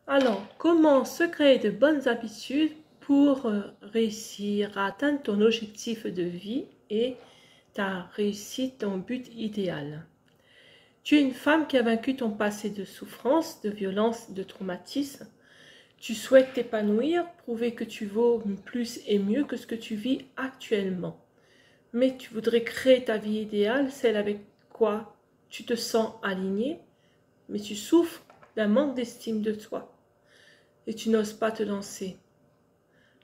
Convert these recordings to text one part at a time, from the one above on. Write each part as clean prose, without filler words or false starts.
Alors, comment se créer de bonnes habitudes pour réussir à atteindre ton objectif de vie et ta réussite, ton but idéal? Tu es une femme qui a vaincu ton passé de souffrance, de violence, de traumatisme. Tu souhaites t'épanouir, prouver que tu vaux plus et mieux que ce que tu vis actuellement. Mais tu voudrais créer ta vie idéale, celle avec quoi tu te sens aligné, mais tu souffres d'un manque d'estime de toi. Et tu n'oses pas te lancer.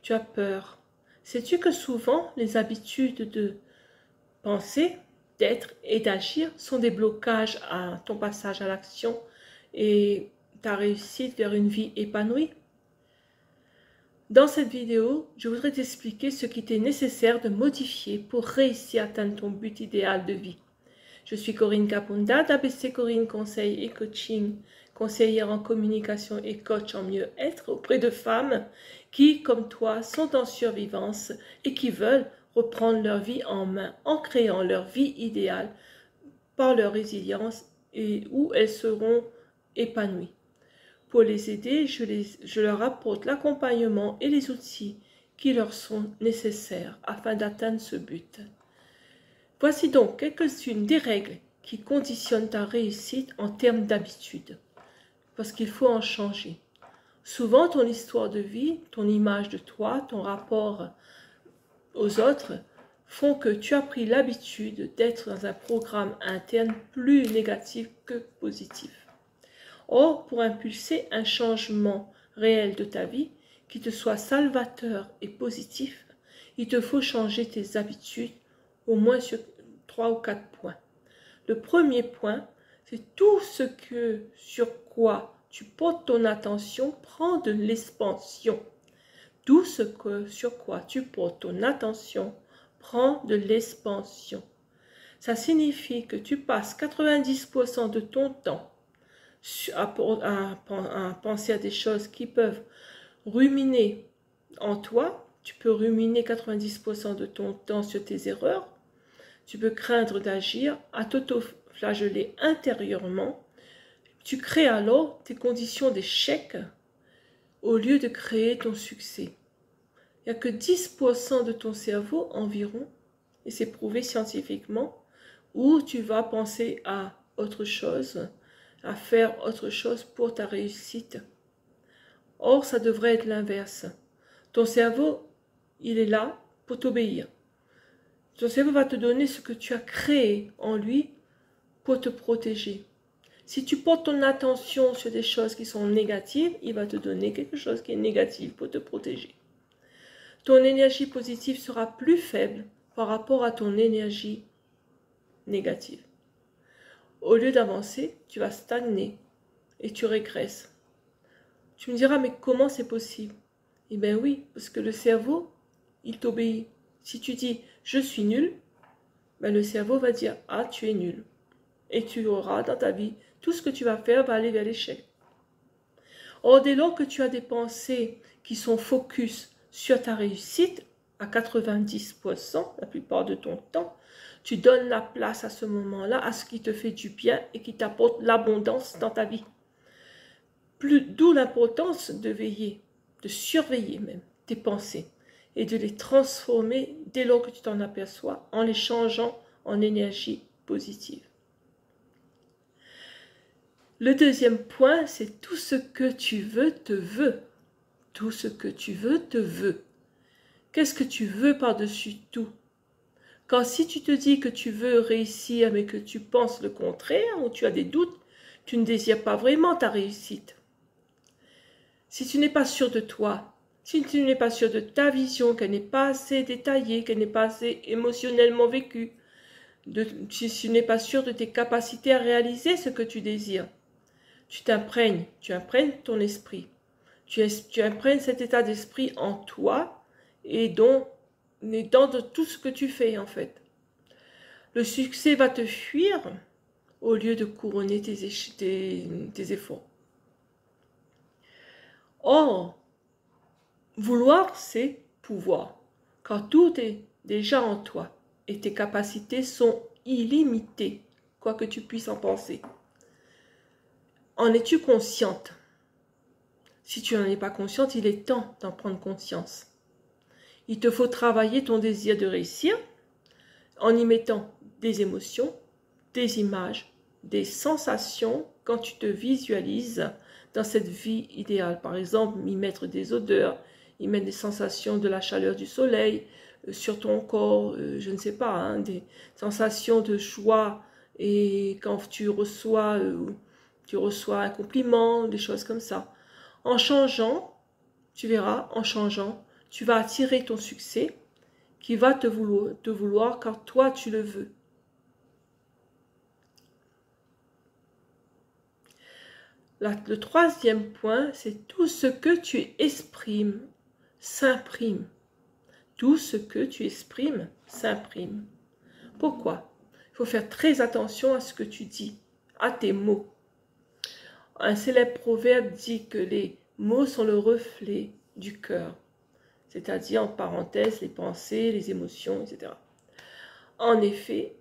Tu as peur. Sais-tu que souvent les habitudes de penser, d'être et d'agir sont des blocages à ton passage à l'action et ta réussite vers une vie épanouie? Dans cette vidéo, je voudrais t'expliquer ce qu'il t'est nécessaire de modifier pour réussir à atteindre ton but idéal de vie. Je suis Corinne Capunda d'ABC Corinne Conseil et Coaching, conseillère en communication et coach en mieux-être auprès de femmes qui, comme toi, sont en survivance et qui veulent reprendre leur vie en main en créant leur vie idéale par leur résilience et où elles seront épanouies. Pour les aider, je leur apporte l'accompagnement et les outils qui leur sont nécessaires afin d'atteindre ce but. Voici donc quelques-unes des règles qui conditionnent ta réussite en termes d'habitude, parce qu'il faut en changer. Souvent, ton histoire de vie, ton image de toi, ton rapport aux autres font que tu as pris l'habitude d'être dans un programme interne plus négatif que positif. Or, pour impulser un changement réel de ta vie, qui te soit salvateur et positif, il te faut changer tes habitudes au moins sur 3 ou 4 points. Le premier point, c'est tout ce sur quoi tu portes ton attention prend de l'expansion. Tout ce sur quoi tu portes ton attention prend de l'expansion. Ça signifie que tu passes 90% de ton temps à penser à des choses qui peuvent ruminer en toi. Tu peux ruminer 90% de ton temps sur tes erreurs. Tu peux craindre d'agir, à t'auto-flageller intérieurement. Tu crées alors tes conditions d'échec au lieu de créer ton succès. Il n'y a que 10% de ton cerveau environ, et c'est prouvé scientifiquement, où tu vas penser à autre chose, à faire autre chose pour ta réussite. Or, ça devrait être l'inverse. Ton cerveau, il est là pour t'obéir. Ton cerveau va te donner ce que tu as créé en lui pour te protéger. Si tu portes ton attention sur des choses qui sont négatives, il va te donner quelque chose qui est négatif pour te protéger. Ton énergie positive sera plus faible par rapport à ton énergie négative. Au lieu d'avancer, tu vas stagner et tu régresses. Tu me diras, mais comment c'est possible? Eh bien oui, parce que le cerveau, il t'obéit. Si tu dis « je suis nul », ben le cerveau va dire « ah, tu es nul ». Et tu auras dans ta vie, tout ce que tu vas faire va aller vers l'échec. Or, dès lors que tu as des pensées qui sont focus sur ta réussite, à 90% la plupart de ton temps, tu donnes la place à ce moment-là à ce qui te fait du bien et qui t'apporte l'abondance dans ta vie. D'où l'importance de veiller, de surveiller même tes pensées et de les transformer dès lors que tu t'en aperçois en les changeant en énergie positive. Le deuxième point, c'est tout ce que tu veux te veut. Tout ce que tu veux te veut. Qu'est-ce que tu veux par-dessus tout? Quand si tu te dis que tu veux réussir mais que tu penses le contraire ou tu as des doutes, tu ne désires pas vraiment ta réussite. Si tu n'es pas sûr de toi, si tu n'es pas sûr de ta vision, qu'elle n'est pas assez détaillée, qu'elle n'est pas assez émotionnellement vécue, si tu n'es pas sûr de tes capacités à réaliser ce que tu désires, tu imprègnes ton esprit, tu imprègnes cet état d'esprit en toi et dans tout ce que tu fais en fait. Le succès va te fuir au lieu de couronner tes efforts. Or, vouloir, c'est pouvoir, car tout est déjà en toi et tes capacités sont illimitées, quoi que tu puisses en penser. En es-tu consciente? Si tu n'en es pas consciente, il est temps d'en prendre conscience. Il te faut travailler ton désir de réussir en y mettant des émotions, des images, des sensations quand tu te visualises dans cette vie idéale. Par exemple, y mettre des odeurs, y mettre des sensations de la chaleur du soleil sur ton corps, je ne sais pas, hein, des sensations de joie et quand tu reçois un compliment, des choses comme ça. En changeant, tu verras, en changeant, tu vas attirer ton succès qui va te vouloir car toi tu le veux. Le troisième point, c'est tout ce que tu exprimes s'imprime. Tout ce que tu exprimes s'imprime. Pourquoi? Il faut faire très attention à ce que tu dis, à tes mots. Un célèbre proverbe dit que les mots sont le reflet du cœur, c'est-à-dire en parenthèse les pensées, les émotions, etc. En effet,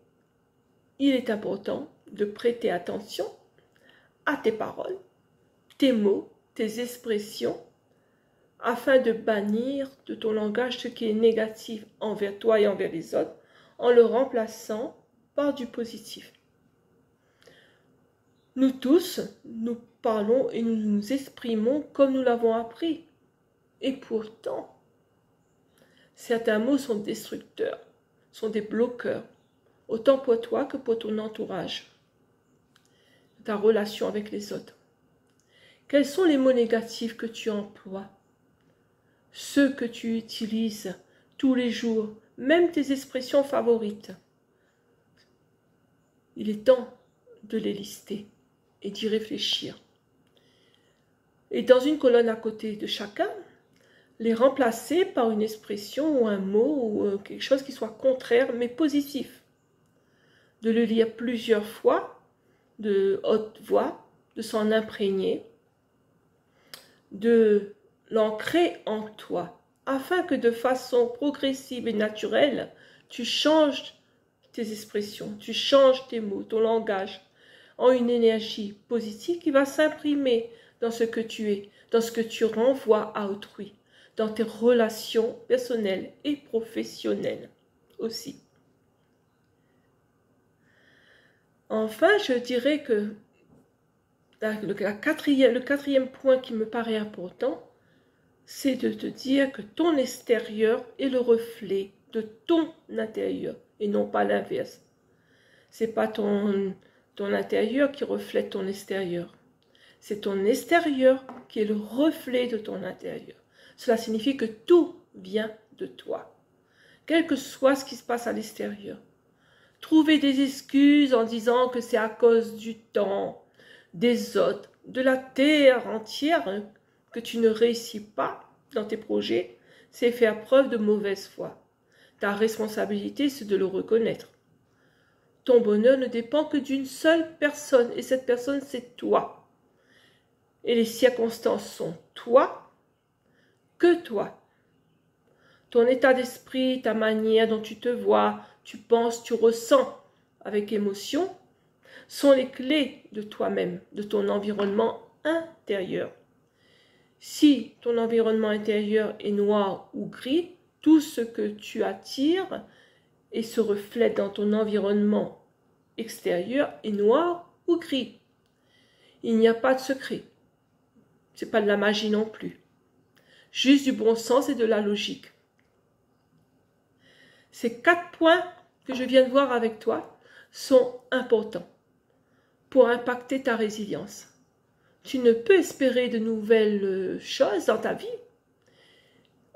il est important de prêter attention à tes paroles, tes mots, tes expressions, afin de bannir de ton langage ce qui est négatif envers toi et envers les autres, en le remplaçant par du positif. Nous tous, nous parlons et nous nous exprimons comme nous l'avons appris. Et pourtant, certains mots sont destructeurs, sont des bloqueurs, autant pour toi que pour ton entourage, ta relation avec les autres. Quels sont les mots négatifs que tu emploies? Ceux que tu utilises tous les jours, même tes expressions favorites. Il est temps de les lister et d'y réfléchir. Et dans une colonne à côté de chacun, les remplacer par une expression ou un mot ou quelque chose qui soit contraire mais positif. De le lire plusieurs fois, de haute voix, de s'en imprégner, de l'ancrer en toi, afin que de façon progressive et naturelle, tu changes tes expressions, tu changes tes mots, ton langage, en une énergie positive qui va s'imprimer dans ce que tu es, dans ce que tu renvoies à autrui, dans tes relations personnelles et professionnelles aussi. Enfin, je dirais que le quatrième point qui me paraît important, c'est de te dire que ton extérieur est le reflet de ton intérieur et non pas l'inverse. Ce n'est pas ton intérieur qui reflète ton extérieur. C'est ton extérieur qui est le reflet de ton intérieur. Cela signifie que tout vient de toi, quel que soit ce qui se passe à l'extérieur. Trouver des excuses en disant que c'est à cause du temps, des autres, de la terre entière que tu ne réussis pas dans tes projets, c'est faire preuve de mauvaise foi. Ta responsabilité, c'est de le reconnaître. Ton bonheur ne dépend que d'une seule personne, et cette personne, c'est toi. Et les circonstances sont toi, que toi. Ton état d'esprit, ta manière dont tu te vois, tu penses, tu ressens avec émotion, sont les clés de toi-même, de ton environnement intérieur. Si ton environnement intérieur est noir ou gris, tout ce que tu attires et se reflète dans ton environnement extérieur est noir ou gris. Il n'y a pas de secret. Ce n'est pas de la magie non plus. Juste du bon sens et de la logique. Ces 4 points que je viens de voir avec toi sont importants pour impacter ta résilience. Tu ne peux espérer de nouvelles choses dans ta vie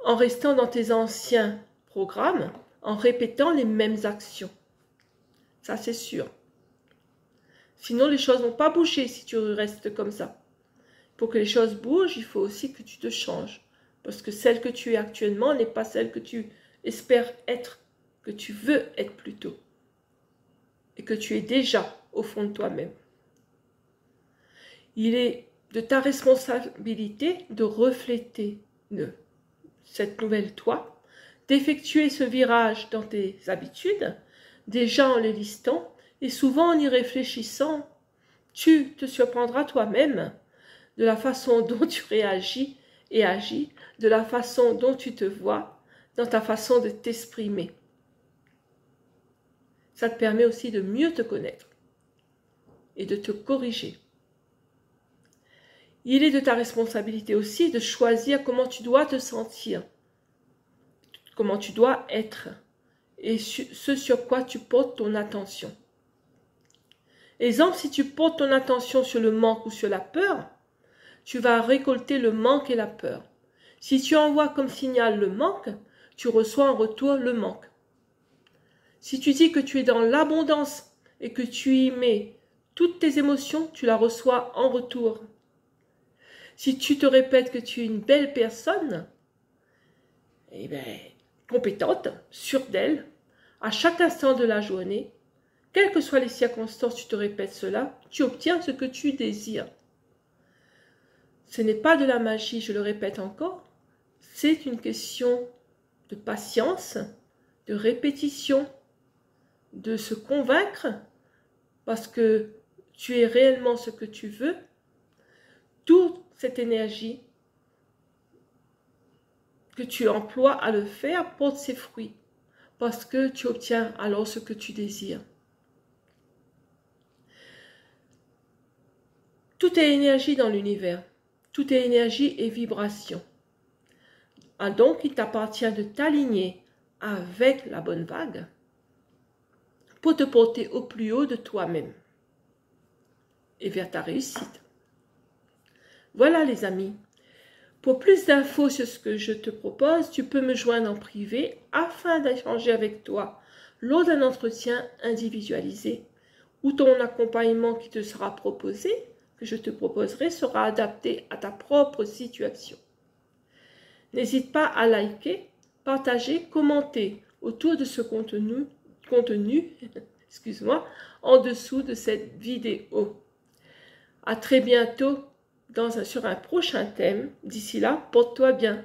en restant dans tes anciens programmes, en répétant les mêmes actions. Ça, c'est sûr. Sinon, les choses ne vont pas bouger si tu restes comme ça. Pour que les choses bougent, il faut aussi que tu te changes. Parce que celle que tu es actuellement n'est pas celle que tu espères être, que tu veux être plutôt. Et que tu es déjà au fond de toi-même. Il est de ta responsabilité de refléter cette nouvelle toi, d'effectuer ce virage dans tes habitudes, déjà en les listant, et souvent en y réfléchissant, tu te surprendras toi-même de la façon dont tu réagis et agis, de la façon dont tu te vois, dans ta façon de t'exprimer. Ça te permet aussi de mieux te connaître et de te corriger. Il est de ta responsabilité aussi de choisir comment tu dois te sentir, comment tu dois être et ce sur quoi tu portes ton attention. Exemple, si tu portes ton attention sur le manque ou sur la peur, tu vas récolter le manque et la peur. Si tu envoies comme signal le manque, tu reçois en retour le manque. Si tu dis que tu es dans l'abondance et que tu y mets toutes tes émotions, tu la reçois en retour. Si tu te répètes que tu es une belle personne, eh bien, compétente, sûre d'elle, à chaque instant de la journée, quelles que soient les circonstances, tu te répètes cela, tu obtiens ce que tu désires. Ce n'est pas de la magie, je le répète encore, c'est une question de patience, de répétition, de se convaincre, parce que tu es réellement ce que tu veux. Toute cette énergie que tu emploies à le faire porte ses fruits, parce que tu obtiens alors ce que tu désires. Tout est énergie dans l'univers, tout est énergie et vibration. Donc, il t'appartient de t'aligner avec la bonne vague pour te porter au plus haut de toi-même et vers ta réussite. Voilà les amis. Pour plus d'infos sur ce que je te propose, tu peux me joindre en privé afin d'échanger avec toi lors d'un entretien individualisé où ton accompagnement qui te sera proposé, que je te proposerai, sera adapté à ta propre situation. N'hésite pas à liker, partager, commenter autour de ce contenu en dessous de cette vidéo. À très bientôt sur un prochain thème. D'ici là, porte-toi bien.